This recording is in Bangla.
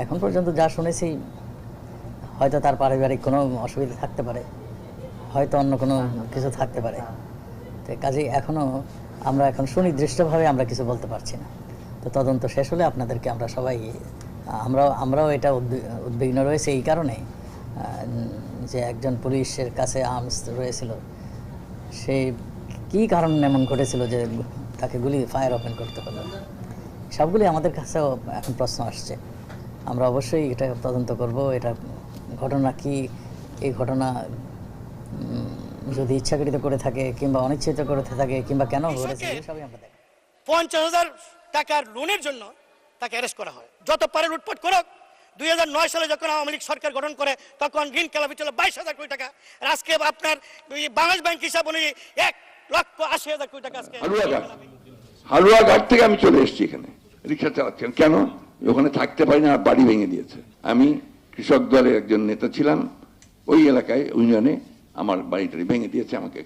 এখন পর্যন্ত যা শুনেছি, হয়তো তার পারিবারিক কোনো অসুবিধা থাকতে পারে, হয়তো অন্য কোনো কিছু থাকতে পারে। তো কাজেই আমরা এখন সুনির্দিষ্টভাবে আমরা কিছু বলতে পারছি না। তো তদন্ত শেষ হলে আপনাদেরকে আমরা সবাই আমরাও এটা উদ্বিগ্ন রয়েছে এই কারণে যে একজন পুলিশের কাছে আর্মস রয়েছিল, সে কি কারণ এমন ঘটেছিল যে তাকে ফায়ার ওপেন করতে হলো, সবগুলি আমাদের কাছেও এখন প্রশ্ন আসছে। আমরা অবশ্যই এটা তদন্ত করব। এটা ঘটনা কি, এই ঘটনা যদি ইচ্ছাকৃত করে থাকে কিংবা অনিচ্ছিত করে থাকে কিংবা কেন ঘটেছে, সবই আমরা দেখব। 50,000 টাকার লোনের জন্য তাকে অ্যারেস্ট করা হয়। যত পারে লুটপাট করুক। 2009 সালে যখন আওয়ামী লীগ সরকার গঠন করে তখন ঋণ খেলাপি ছিল 22,000 কোটি টাকা। আর আজকে আপনার বাংলাদেশ ব্যাংক হিসাব অনুযায়ী 1,80,000 কোটি টাকা আজকে। হালুয়াঘাট থেকে আমি চলে এসেছি এখানে রিক্সা চালাচ্ছেন কেন? ওখানে থাকতে পারি না, বাড়ি ভেঙে দিয়েছে। আমি কৃষক দলের একজন নেতা ছিলাম, ওই এলাকায় ইউনিয়নে আমার বাড়িটা ভেঙে দিয়েছে আমাকে।